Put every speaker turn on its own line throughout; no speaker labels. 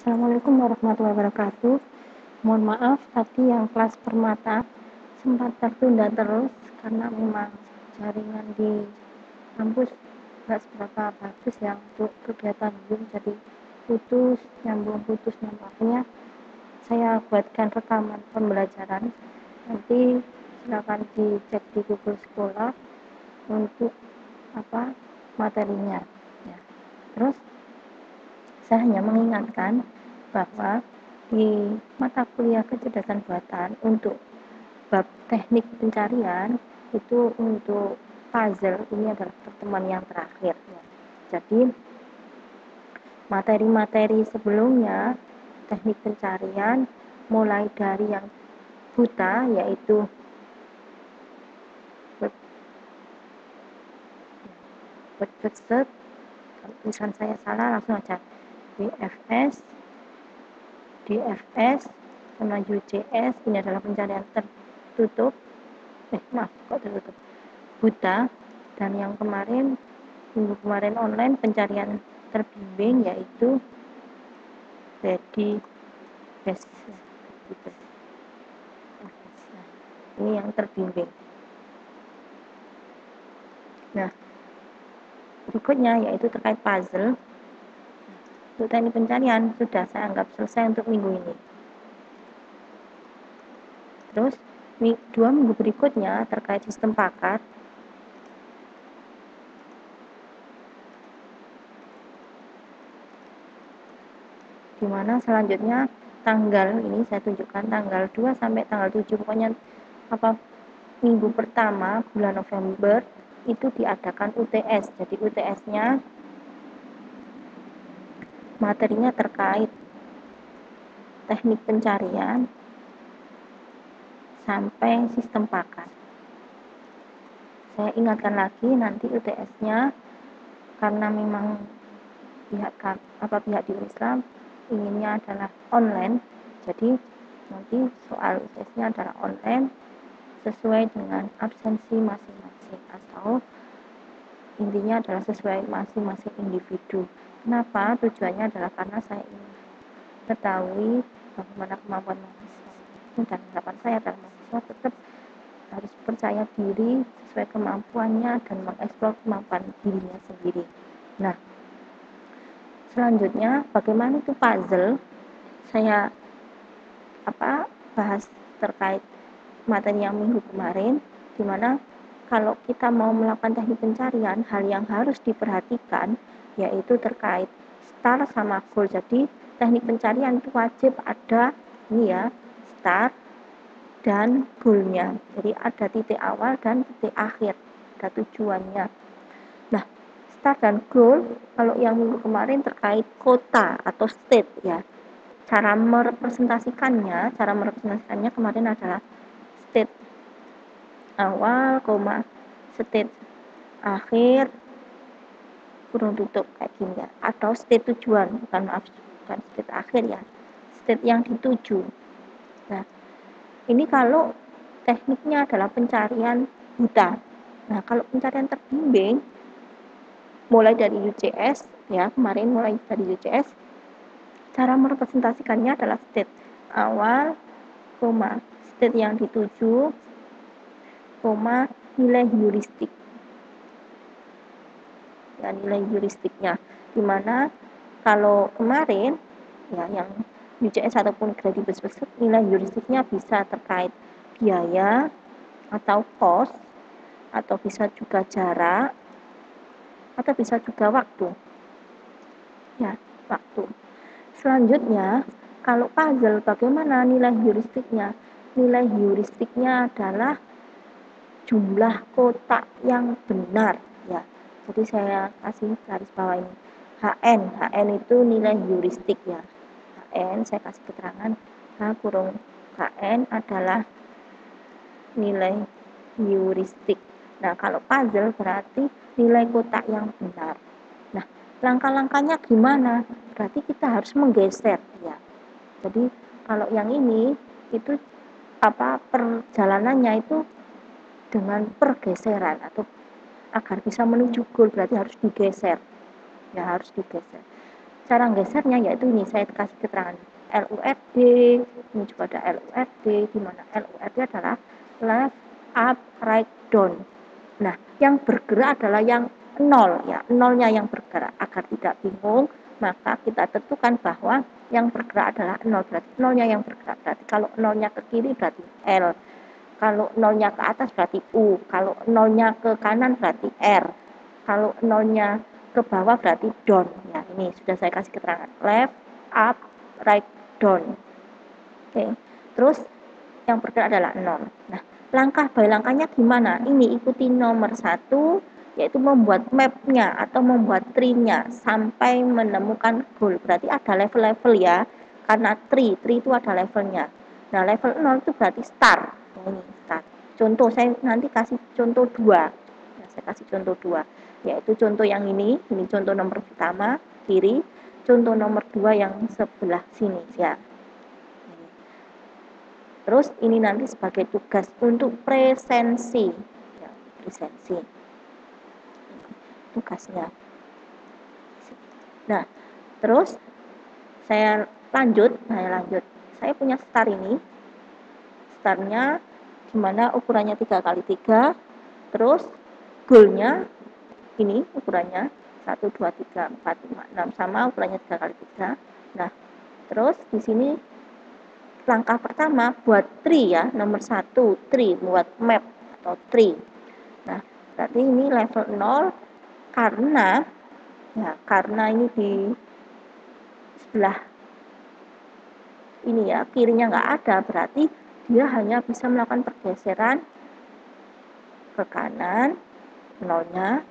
Assalamualaikum warahmatullahi wabarakatuh. Mohon maaf tadi yang kelas permata sempat tertunda terus karena memang jaringan di kampus nggak seberapa bagus ya untuk kegiatan Zoom, jadi putus nyambung. Akhirnya saya buatkan rekaman pembelajaran, nanti silakan dicek di Google Scholar untuk materinya ya. Terus saya hanya mengingatkan bahwa di mata kuliah kecerdasan buatan untuk bab teknik pencarian itu untuk puzzle ini adalah pertemuan yang terakhir ya. Jadi materi-materi sebelumnya teknik pencarian mulai dari yang buta yaitu word search, kalau tulisan saya salah langsung aja DFS sama UCS. Ini adalah pencarian tertutup tertutup buta. Dan yang minggu kemarin online pencarian terbimbing yaitu ready best. Ini yang terbimbing. Nah, berikutnya yaitu terkait puzzle. Untuk teknik pencarian sudah saya anggap selesai untuk minggu ini. Terus 2 minggu berikutnya terkait sistem paket, di mana selanjutnya tanggal ini saya tunjukkan tanggal 2 sampai tanggal 7, pokoknya minggu pertama bulan November itu diadakan UTS. Jadi UTS-nya materinya terkait teknik pencarian sampai sistem paket. Saya ingatkan lagi nanti UTS-nya karena memang pihak di Islam inginnya adalah online, jadi nanti soal UTS-nya adalah online sesuai dengan absensi masing-masing, atau intinya adalah sesuai masing-masing individu. Kenapa? Tujuannya adalah karena saya ingin ketahui bagaimana kemampuan mahasiswa, dan harapan saya adalah mahasiswa tetap harus percaya diri sesuai kemampuannya dan mengeksplor kemampuan dirinya sendiri. Nah, selanjutnya bagaimana itu puzzle, saya bahas terkait materi yang minggu kemarin, di mana kalau kita mau melakukan teknik pencarian, hal yang harus diperhatikan yaitu terkait start sama goal. Jadi teknik pencarian itu wajib ada start dan goalnya. Jadi ada titik awal dan titik akhir, ada tujuannya. Nah, start dan goal kalau yang minggu kemarin terkait kota atau state ya. Cara merepresentasikannya kemarin adalah state awal, state akhir, kurung tutup kayak gini ya. Atau state tujuan, bukan state akhir ya, state yang dituju. Nah, ini kalau tekniknya adalah pencarian buta. Nah, kalau pencarian terbimbing mulai dari UCS ya, kemarin mulai dari UCS, cara merepresentasikannya adalah state awal, state yang dituju, nilai heuristik. Ya, nilai heuristiknya. Dimana kalau kemarin ya yang UCS ataupun grade besar, nilai heuristiknya bisa terkait biaya atau cost, atau bisa juga jarak, atau bisa juga waktu. Ya, waktu. Selanjutnya, kalau puzzle bagaimana nilai heuristiknya? Nilai heuristiknya adalah jumlah kotak yang benar ya. Jadi saya kasih garis bawah ini. HN itu nilai heuristik ya. HN saya kasih keterangan HN adalah nilai heuristik. Nah, kalau puzzle berarti nilai kotak yang benar. Nah, langkah-langkahnya gimana? Berarti kita harus menggeser ya. Jadi kalau yang ini itu perjalanannya itu dengan pergeseran, atau agar bisa menuju goal berarti harus digeser. Ya, harus digeser. cara gesernya yaitu ini, saya kasih keterangan LURD, ini juga ada LURD, di mana LURD adalah left, up, right, down. Nah, yang bergerak adalah yang nol, ya, nolnya yang bergerak. Agar tidak bingung, maka kita tentukan bahwa yang bergerak adalah nol, berarti nolnya yang bergerak. Berarti kalau nolnya ke kiri berarti L, kalau nolnya ke atas berarti U, kalau nolnya ke kanan berarti R, kalau nolnya ke bawah berarti down. Ya, ini sudah saya kasih keterangan left, up, right, down. Oke, terus yang bergerak adalah 0. Nah, langkah by langkahnya gimana? Ini ikuti nomor 1, yaitu membuat mapnya atau membuat tree-nya sampai menemukan goal. Berarti ada level-level ya, karena tree itu ada levelnya. Nah, level 0 itu berarti start. Nah, ini start. Contoh, saya nanti kasih contoh 2. Nah, saya kasih contoh 2, yaitu contoh yang ini contoh nomor pertama, kiri, contoh nomor 2 yang sebelah sini ya. Terus ini nanti sebagai tugas untuk presensi, ya, presensi tugasnya. Nah, terus saya lanjut. Saya punya star ini, starnya dimana ukurannya 3x3, terus goalnya ini ukurannya 1, 2, 3, 4, 5, 6 sama ukurannya 3x3. Nah, terus di sini langkah pertama buat tree ya, nomor 1 tree, buat map atau tree. Nah, berarti ini level 0 karena ini di sebelah ini ya, kirinya nggak ada, berarti dia hanya bisa melakukan pergeseran ke kanan, nolnya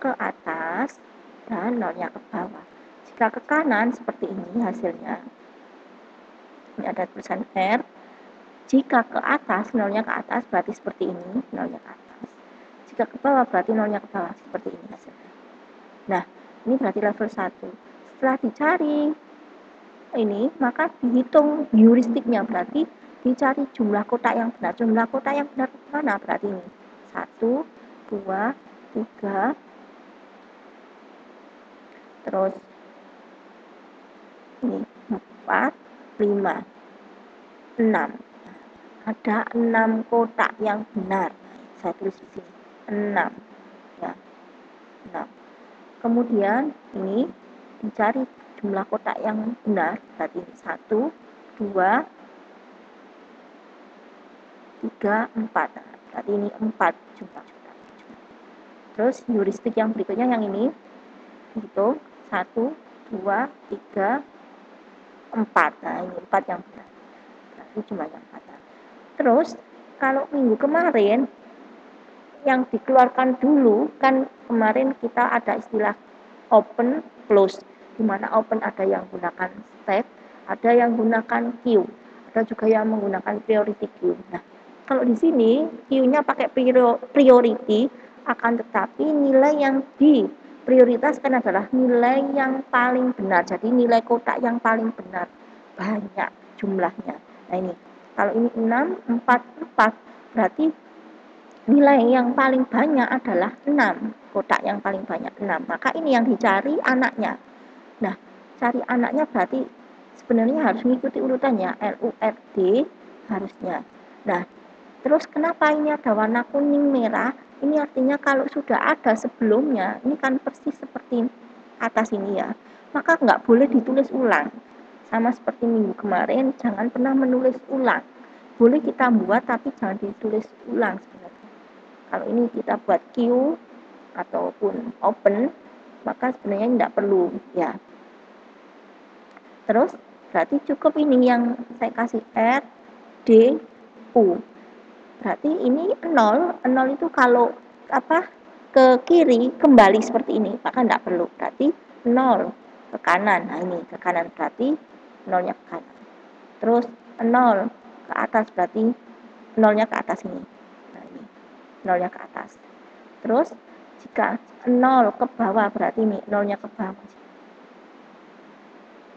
ke atas, dan nolnya ke bawah. Jika ke kanan seperti ini hasilnya, ini ada tulisan R. Jika ke atas, nolnya ke atas berarti seperti ini, nolnya ke atas. Jika ke bawah berarti nolnya ke bawah, seperti ini hasilnya. Nah, ini berarti level 1. Setelah dicari ini, maka dihitung heuristiknya, berarti dicari jumlah kotak yang benar. Jumlah kotak yang benar mana? Berarti ini 1, 2, 3, terus ini 4, 5, 6. Ada 6 kotak yang benar. Saya tulis di sini 6 ya, 6. Kemudian ini dicari jumlah kotak yang benar, berarti 1, 2, 3, 4. Berarti ini 4 jumlah kotak. Terus heuristik yang berikutnya yang ini hitung 1, 2, 3, 4. Nah, ini 4 yang benar. Berarti jumlahnya 4. Terus kalau minggu kemarin yang dikeluarkan dulu, kan kemarin kita ada istilah open close, di mana open ada yang menggunakan step, ada yang menggunakan queue, ada juga yang menggunakan priority queue. Nah, kalau di sini queue-nya pakai priority, akan tetapi nilai yang diprioritaskan adalah nilai yang paling benar. Jadi nilai kotak yang paling benar, banyak jumlahnya. Nah, ini kalau ini 6, 4, 4, berarti nilai yang paling banyak adalah 6. Kotak yang paling banyak 6. Maka ini yang dicari anaknya. Nah, cari anaknya berarti sebenarnya harus mengikuti urutannya, LURD harusnya. Nah, terus kenapa ini ada warna kuning merah? Ini artinya kalau sudah ada sebelumnya, ini kan persis seperti atas ini ya, maka nggak boleh ditulis ulang. Sama seperti minggu kemarin, jangan pernah menulis ulang. Boleh kita buat, tapi jangan ditulis ulang sebenarnya. Kalau ini kita buat queue ataupun open, maka sebenarnya tidak perlu ya. Terus berarti cukup ini yang saya kasih R, D, U. Berarti ini 0 itu kalau ke kiri kembali seperti ini, maka tidak perlu. Berarti 0 ke kanan. Nah, ini ke kanan berarti nolnya ke kanan. Terus 0 ke atas berarti nolnya ke atas ini. Nah, ini nolnya ke atas. Terus jika 0 ke bawah berarti ini nolnya ke bawah.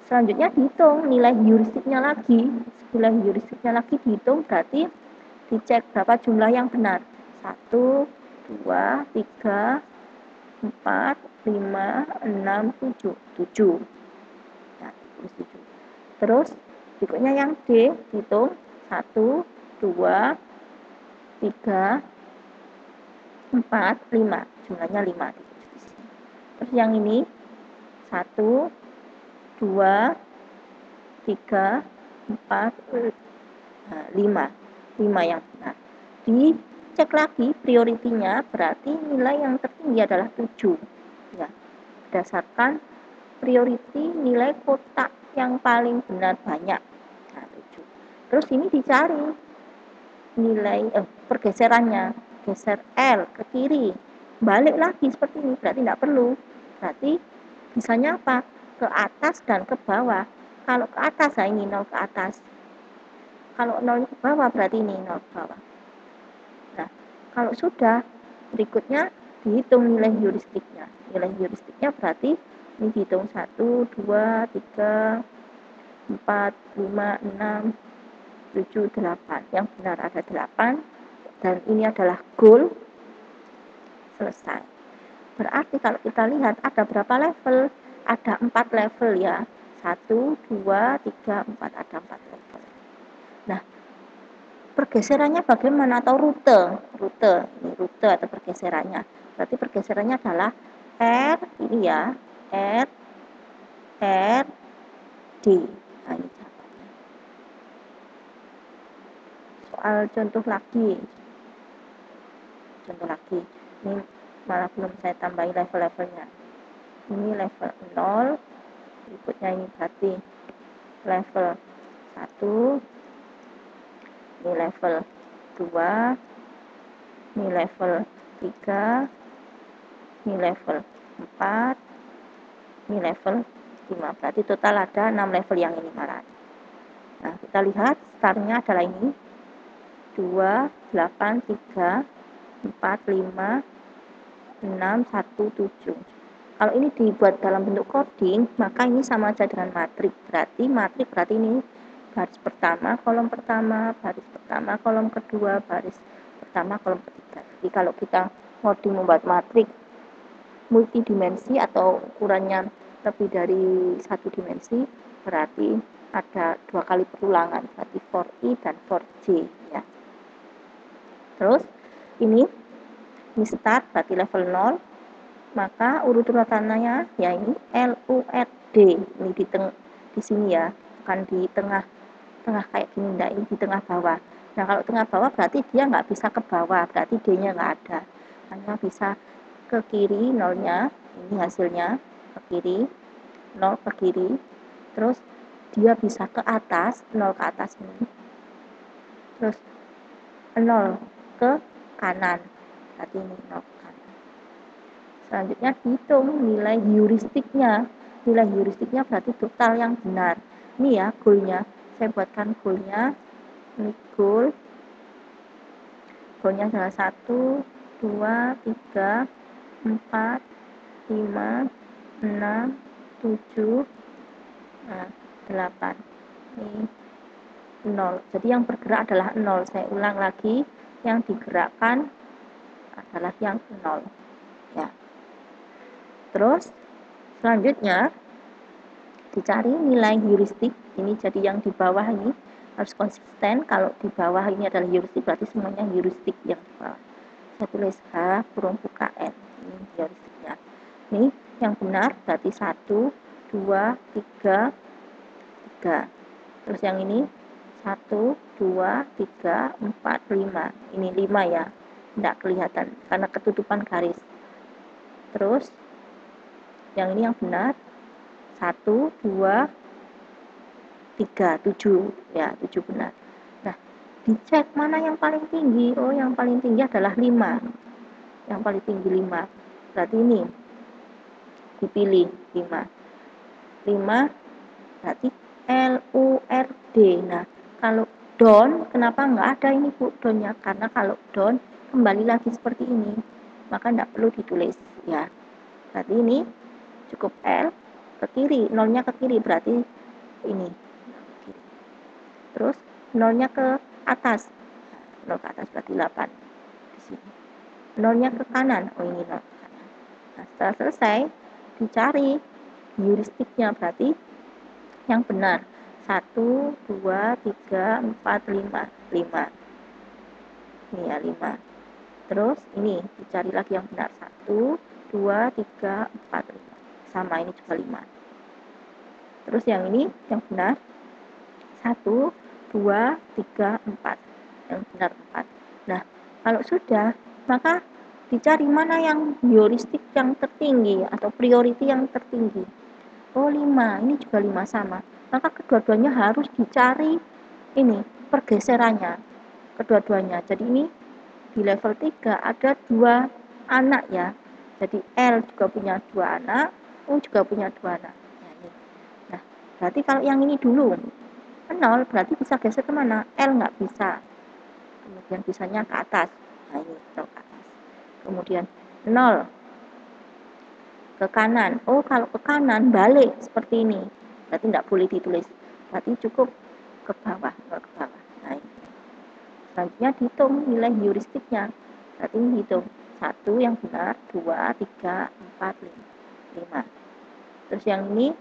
Selanjutnya dihitung nilai heuristiknya lagi. Nilai heuristiknya lagi dihitung, berarti dicek berapa jumlah yang benar. 1, 2, 3, 4, 5, 6, 7. 7. Nah, 7. Terus berikutnya yang D, hitung 1, 2, 3, 4, 5. Jumlahnya 5. Terus yang ini 1, 2, 3, 4, 5. 5 yang benar. Dicek lagi prioritinya, berarti nilai yang tertinggi adalah 7. Ya, berdasarkan priority nilai kotak yang paling benar banyak. Nah, 7. Terus ini dicari nilai pergeserannya, geser L ke kiri, balik lagi seperti ini, berarti tidak perlu. Berarti misalnya apa? Ke atas dan ke bawah. Kalau ke atas, ini 0 ke atas. Kalau 0 ke bawah, berarti ini 0 ke bawah. Nah, kalau sudah, berikutnya dihitung nilai heuristiknya. Nilai heuristiknya berarti ini dihitung 1, 2, 3, 4, 5, 6, 7, 8. Yang benar ada 8. Dan ini adalah goal. Selesai. Berarti kalau kita lihat ada berapa level? Ada 4 level ya. 1, 2, 3, 4. Ada 4 level. Nah, pergeserannya bagaimana? Atau rute. Ini rute atau pergeserannya. Berarti pergeserannya adalah R, ini ya. R, D. Nah, ini soal contoh lagi. Ini malah belum saya tambahin level-levelnya. Ini level 0. Berikutnya ini berarti level 1. Ini level 2. Ini level 3. Ini level 4. Ini level 5. Berarti total ada 6 level yang ini malah. Nah, kita lihat startnya adalah ini. 2, 8, 3, 4, 5, 6, 1, 7. Kalau ini dibuat dalam bentuk coding, maka ini sama aja dengan matrik. Berarti ini baris pertama, kolom pertama, baris pertama, kolom kedua, baris pertama, kolom ketiga. Jadi kalau kita coding membuat matrik multidimensi atau ukurannya lebih dari 1 dimensi, berarti ada 2 kali perulangan, berarti for I dan for J ya. Terus ini start berarti level 0, maka urutannya ya ini L U R D. Ini di sini ya, bukan di tengah kayak gini, enggak, ini di tengah bawah. Nah, kalau tengah bawah berarti dia nggak bisa ke bawah, berarti D-nya nggak ada. Hanya bisa ke kiri nolnya, ini hasilnya ke kiri, 0 ke kiri. Terus dia bisa ke atas, 0 ke atas ini. Terus 0 ke kanan, berarti ini 0 ke kanan. Selanjutnya hitung nilai heuristiknya. Nilai heuristiknya berarti total yang benar. Ini ya goalnya, saya buatkan goalnya. Ini goal. Goalnya adalah 1, 2, 3, 4, 5, 6, 7, 8. Ini 0. Jadi yang bergerak adalah 0. Saya ulang lagi, yang digerakkan adalah yang 0. Ya. Terus selanjutnya dicari nilai heuristik. Ini jadi yang di bawah ini harus konsisten. Kalau di bawah ini adalah heuristik, berarti semuanya heuristik yang di bawah. Saya tulis H kurung buka N. Ini heuristiknya. Ini yang benar berarti 1, 2, 3, 3. Terus yang ini 1, 2, 3, 4, 5. Ini 5 ya. Tidak kelihatan karena ketutupan garis. Terus yang ini yang benar 1, 2, 3, 7 ya, 7 benar. Nah, dicek mana yang paling tinggi. Oh, yang paling tinggi adalah 5. Yang paling tinggi 5. Berarti ini dipilih 5. 5 berarti L U R D. Nah, kalau down, kenapa nggak ada ini Bu downnya? Karena kalau down kembali lagi seperti ini, maka nggak perlu ditulis ya. Berarti ini cukup L ke kiri, nolnya ke kiri, berarti ini. Terus nolnya ke atas, 0 ke atas berarti 8 di sini. Nolnya ke kanan, oh ini 0 ke kanan. Nah, setelah selesai, dicari heuristiknya, berarti yang benar. 1, 2, 3, 4, 5. 5. Ini ya, 5. Terus ini dicari lagi yang benar. 1, 2, 3, 4, 5. Sama, ini juga 5. Terus yang ini yang benar. 1, 2, 3, 4. Yang benar 4. Nah, kalau sudah, maka dicari mana yang heuristik yang tertinggi atau priority yang tertinggi. Oh, 5. Ini juga 5 sama. Maka kedua-duanya harus dicari ini pergeserannya. Kedua-duanya. Jadi ini di level 3 ada 2 anak ya. Jadi L juga punya 2 anak, U juga punya 2 anak. Nah, berarti kalau yang ini dulu 0 berarti bisa geser kemana? L nggak bisa. Kemudian bisanya ke atas. Nah, ini ke atas. Kemudian 0 ke kanan. Oh, kalau ke kanan balik seperti ini. Berarti tidak boleh ditulis. Berarti cukup ke bawah, ke bawah. Nah, ini. Selanjutnya dihitung nilai heuristiknya. Berarti ini hitung. 1 yang benar, 2, 3, 4, 5. Terus yang ini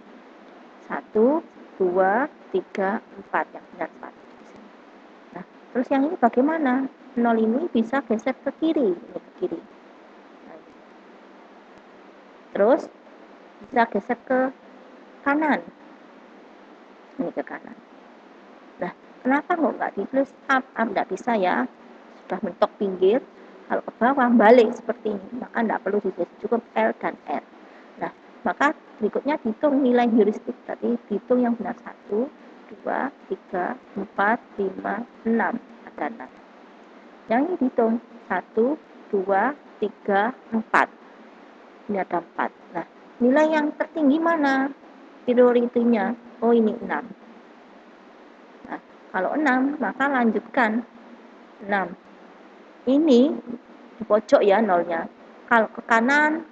1, 2, 3, 4. Yang benar 1. Nah, terus yang ini bagaimana? 0 ini bisa geser ke kiri. Ini ke kiri. Nah, ini. Terus bisa geser ke kanan. Ini ke kanan. Nah, kenapa kok nggak ditulis up? Up nggak bisa ya. Sudah mentok pinggir. Kalau ke bawah balik seperti ini. Maka nggak perlu ditulis. Cukup L dan R. Nah, maka berikutnya dihitung nilai heuristik. Berarti dihitung yang benar 1, 2, 3, 4, 5, 6. Ada 6. Yang ini dihitung 1, 2, 3, 4. Ini ada 4. Nah, nilai yang tertinggi mana? Prioritinya. Oh, ini 6. Nah, kalau 6, maka lanjutkan 6. Ini di pojok ya nolnya. Kalau ke kanan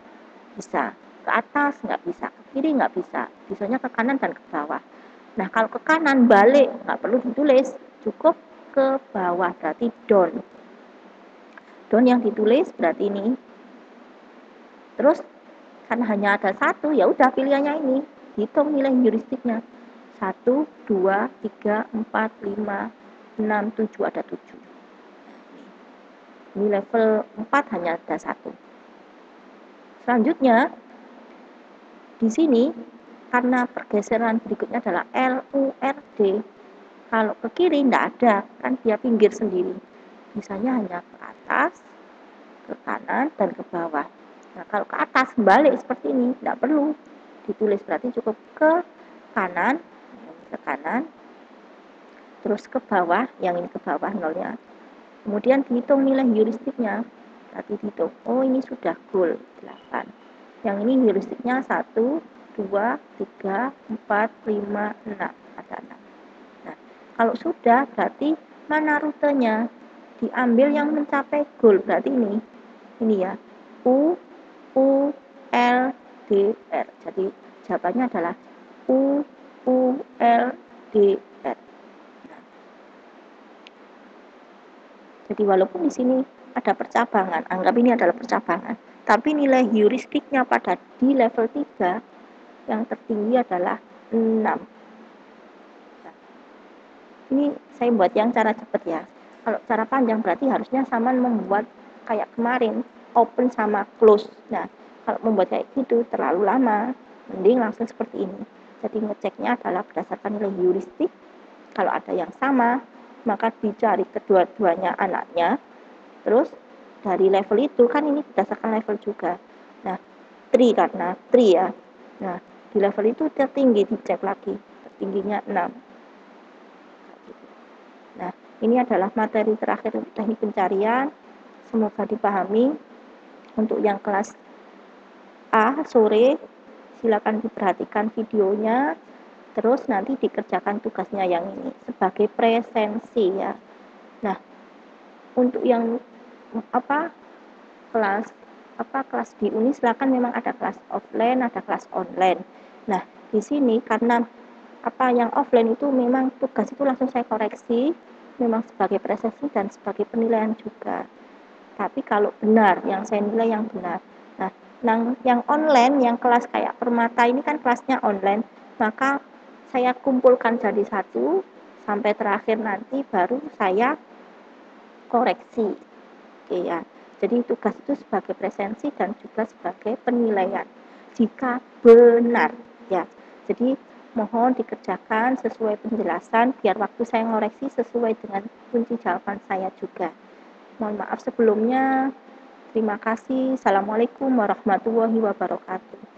bisa, ke atas nggak bisa, ke kiri nggak bisa. Bisanya ke kanan dan ke bawah. Nah, kalau ke kanan balik nggak perlu ditulis, cukup ke bawah berarti down. Down yang ditulis berarti ini. Terus karena hanya ada satu, ya udah pilihannya ini. Hitung nilai heuristiknya. 1, 2, 3, 4, 5, 6, 7, ada 7. Ini level 4 hanya ada 1. Selanjutnya, di sini karena pergeseran berikutnya adalah LURD. Kalau ke kiri tidak ada, kan dia pinggir sendiri. Misalnya hanya ke atas, ke kanan, dan ke bawah. Nah, kalau ke atas balik seperti ini, tidak perlu ditulis, berarti cukup ke kanan, terus ke bawah, yang ini ke bawah nolnya. Kemudian dihitung nilai heuristiknya. Berarti dihitung, oh ini sudah goal 8. Yang ini heuristiknya 1, 2, 3, 4, 5, 6. Ada 6. Nah, kalau sudah berarti mana rutenya? Diambil yang mencapai goal, berarti ini. Ini ya. U, U, L, D, R. Jadi jawabannya adalah U, U, L, D, R. Jadi walaupun di sini ada percabangan, anggap ini adalah percabangan, tapi nilai heuristiknya pada di level 3 yang tertinggi adalah 6. Nah, ini saya buat yang cara cepat ya. Kalau cara panjang berarti harusnya sama membuat kayak kemarin, open sama close. Nah, kalau membuat kayak gitu terlalu lama, mending langsung seperti ini. Jadi ngeceknya adalah berdasarkan nilai heuristik. Kalau ada yang sama, maka dicari kedua-duanya anaknya. Terus dari level itu kan ini berdasarkan level juga. Nah, 3 karena 3 ya. Nah, di level itu tertinggi dicek lagi. Tertingginya 6. Nah, ini adalah materi terakhir untuk teknik pencarian. Semoga dipahami. Untuk yang kelas A sore, silakan diperhatikan videonya. Terus nanti dikerjakan tugasnya yang ini sebagai presensi ya. Nah, untuk yang kelas di Uni silakan memang ada kelas offline, ada kelas online. Nah, di sini karena yang offline itu memang tugas itu langsung saya koreksi, memang sebagai presensi dan sebagai penilaian juga. Tapi kalau benar, yang saya nilai yang benar. Nah, Nah, yang online, yang kelas kayak Permata ini kan kelasnya online, maka saya kumpulkan jadi satu, sampai terakhir nanti baru saya koreksi. Oke ya. Jadi tugas itu sebagai presensi dan juga sebagai penilaian. Jika benar ya. Jadi mohon dikerjakan sesuai penjelasan biar waktu saya ngoreksi sesuai dengan kunci jawaban saya juga. Mohon maaf sebelumnya. Terima kasih. Assalamualaikum warahmatullahi wabarakatuh.